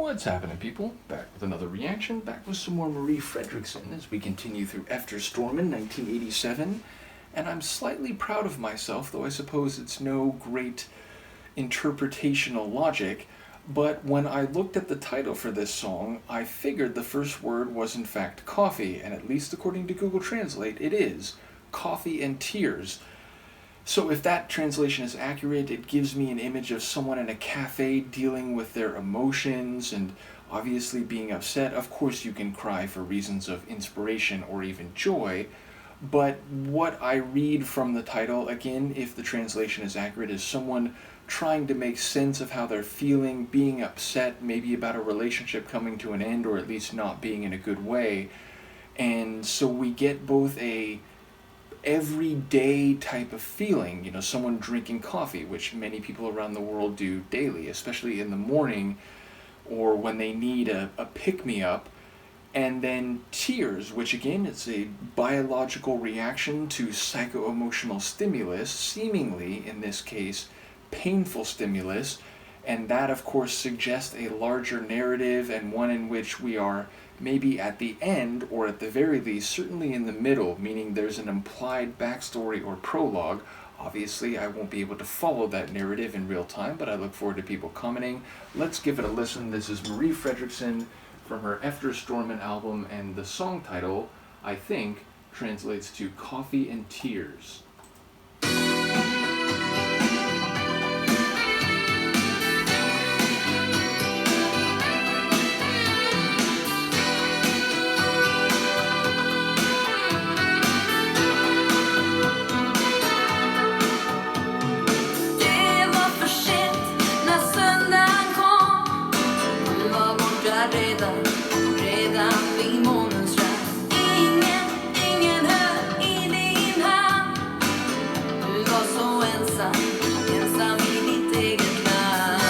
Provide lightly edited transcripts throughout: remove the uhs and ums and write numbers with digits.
What's happening, people? Back with another reaction, back with some more Marie Fredriksson as we continue through Efter Stormen, 1987. And I'm slightly proud of myself, though I suppose it's no great interpretational logic. But when I looked at the title for this song, I figured the first word was in fact coffee, and at least according to Google Translate, it is. Coffee and tears. So if that translation is accurate, it gives me an image of someone in a cafe dealing with their emotions and obviously being upset. Of course, you can cry for reasons of inspiration or even joy, but what I read from the title, again, if the translation is accurate, is someone trying to make sense of how they're feeling, being upset, maybe about a relationship coming to an end or at least not being in a good way. And so we get both a everyday type of feeling, someone drinking coffee, which many people around the world do daily, especially in the morning or when they need a pick-me-up, and then tears, which again, it's a biological reaction to psycho-emotional stimulus, seemingly, in this case, painful stimulus, and that of course suggests a larger narrative and one in which we are maybe at the end, or at the very least, certainly in the middle, meaning there's an implied backstory or prologue. Obviously, I won't be able to follow that narrative in real time, but I look forward to people commenting. Let's give it a listen. This is Marie Fredriksson from her Efter Stormen album, and the song title, I think, translates to Coffee and Tears. Redan vid månens rand. Ingen höll i din hand. Du var så ensam i ditt eget land.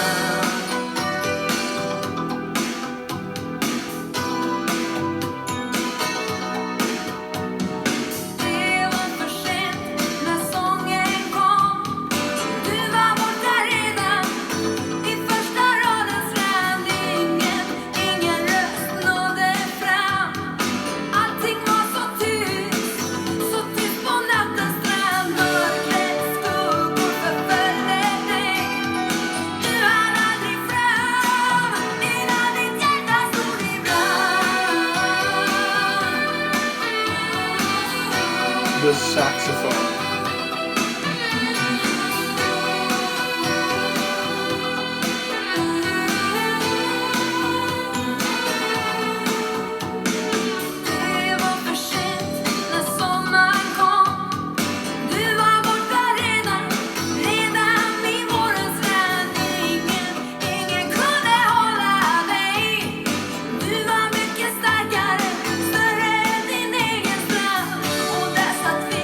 Det var för sent när sången kom. Du var borta redan i första radens rand. Ingen röst nådde fram. Allting var så tyst på nattens strand. Mörkrets skuggor förföljde dig. Du hann aldrig fram innan ditt hjärta stod i brand. The saxophone. Det var för sent när sommaren kom. Du var borta redan vid vårens rand. Ingen kunde hålla dig. Du var mycket starkare, större än din egen strand. Och där satt vi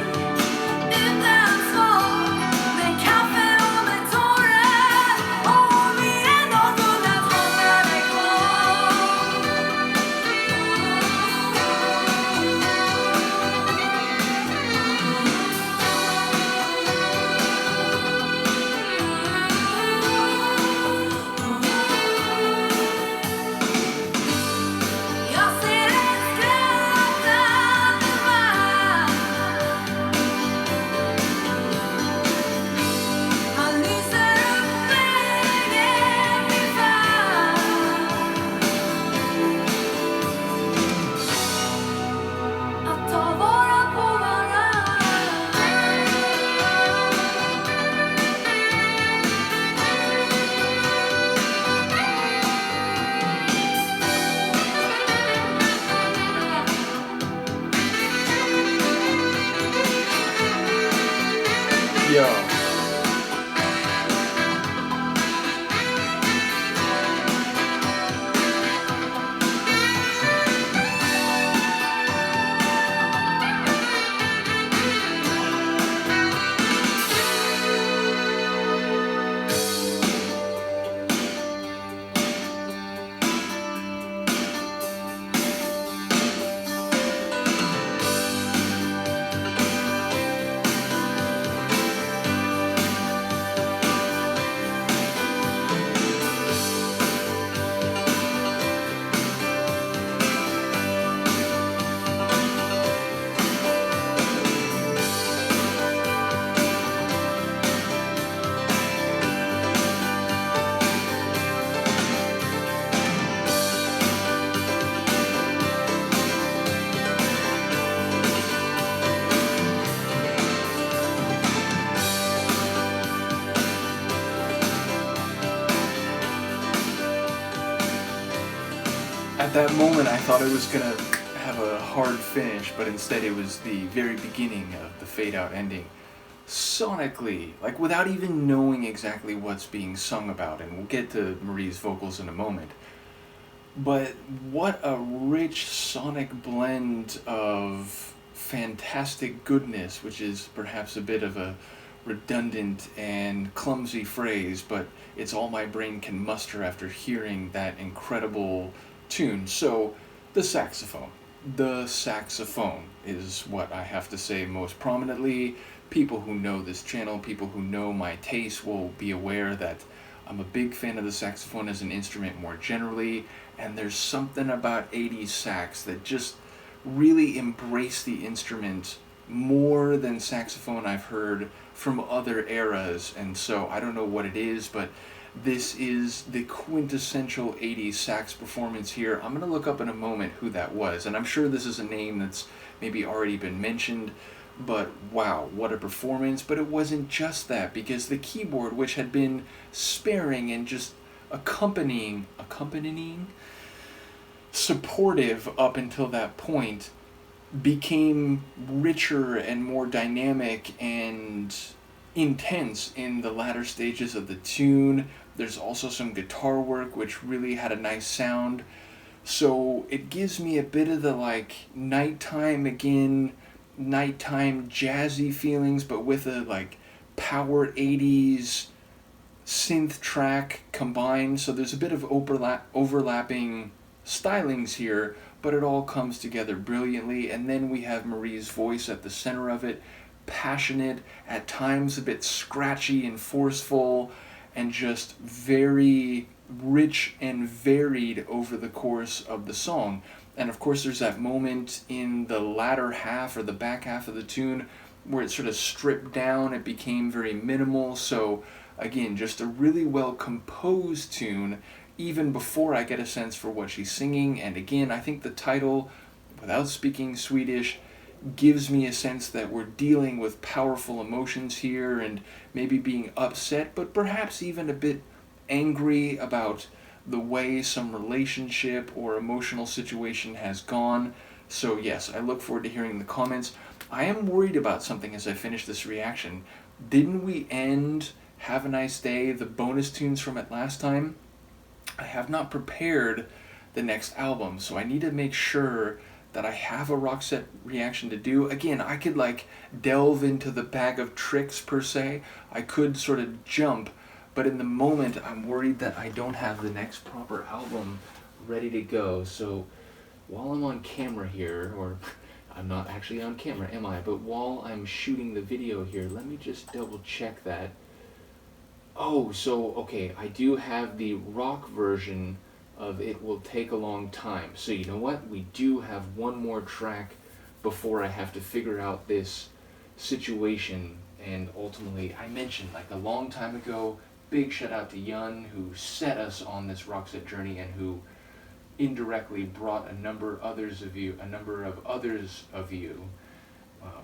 At that moment, I thought it was gonna have a hard finish, but instead it was the very beginning of the fade-out ending. Sonically, like without even knowing exactly what's being sung about, and we'll get to Marie's vocals in a moment. But what a rich sonic blend of fantastic goodness, which is perhaps a bit of a redundant and clumsy phrase, but it's all my brain can muster after hearing that incredible tune. So, the saxophone. The saxophone is what I have to say most prominently. People who know this channel, people who know my taste will be aware that I'm a big fan of the saxophone as an instrument more generally, and there's something about 80s sax that just really embrace the instrument more than saxophone I've heard from other eras, and so I don't know what it is, but this is the quintessential 80s sax performance here. I'm going to look up in a moment who that was, and I'm sure this is a name that's maybe already been mentioned, but wow, what a performance. But it wasn't just that, because the keyboard, which had been sparing and just accompanying, supportive up until that point, became richer and more dynamic and intense in the latter stages of the tune. There's also some guitar work which really had a nice sound. So it gives me a bit of the like nighttime jazzy feelings, but with a like power 80s synth track combined. So there's a bit of overlapping stylings here, but it all comes together brilliantly. And then we have Marie's voice at the center of it, passionate, at times a bit scratchy and forceful, and just very rich and varied over the course of the song. And of course there's that moment in the latter half or the back half of the tune where it sort of stripped down, it became very minimal. So again, just a really well composed tune even before I get a sense for what she's singing. And again, I think the title, without speaking Swedish, gives me a sense that we're dealing with powerful emotions here and maybe being upset, but perhaps even a bit angry about the way some relationship or emotional situation has gone. So yes, I look forward to hearing the comments. I am worried about something as I finish this reaction. Didn't we end Have a Nice Day, the bonus tunes from it last time? I have not prepared the next album, so I need to make sure that I have a Roxette reaction to do. Again, I could like delve into the bag of tricks per se. I could sort of jump, but in the moment I'm worried that I don't have the next proper album ready to go. So while I'm on camera here, or I'm not actually on camera, am I? But while I'm shooting the video here, let me just double check that. Oh, so okay, I do have the rock version of It Will Take a Long Time. So you know what? We do have one more track before I have to figure out this situation. And ultimately, I mentioned like a long time ago, big shout out to Yun, who set us on this Roxette journey and who indirectly brought a number of others of you.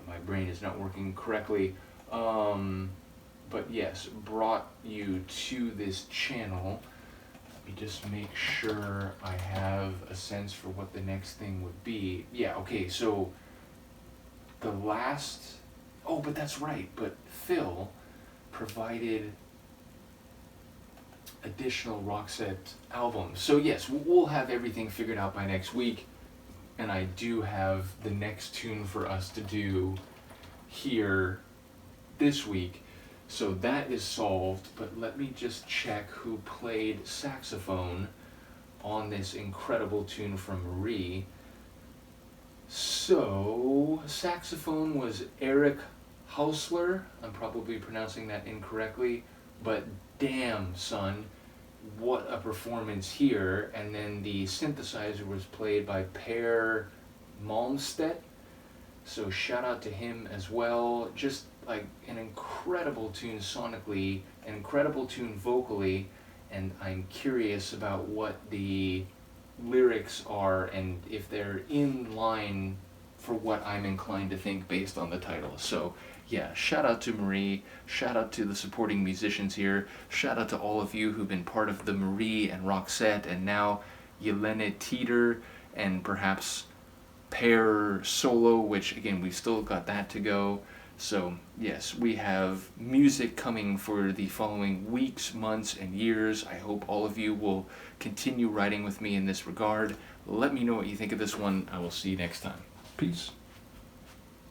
My brain is not working correctly. But yes, brought you to this channel. Let me just make sure I have a sense for what the next thing would be. Yeah, okay, so the last... Oh, but that's right, but Phil provided additional Roxette albums. So yes, we'll have everything figured out by next week, and I do have the next tune for us to do here this week. So that is solved, but let me just check who played saxophone on this incredible tune from Marie. So, saxophone was Eric Hausler. I'm probably pronouncing that incorrectly, but damn, son, what a performance here. And then the synthesizer was played by Per Malmstedt. So shout out to him as well. Just like an incredible tune sonically, an incredible tune vocally, and I'm curious about what the lyrics are and if they're in line for what I'm inclined to think based on the title. So yeah, shout out to Marie, shout out to the supporting musicians here, shout out to all of you who've been part of the Marie and Roxette and now Yelena Teeter, and perhaps pair solo, which again, we've still got that to go. So yes, we have music coming for the following weeks, months, and years. I hope all of you will continue writing with me in this regard. Let me know what you think of this one. I will see you next time. Peace.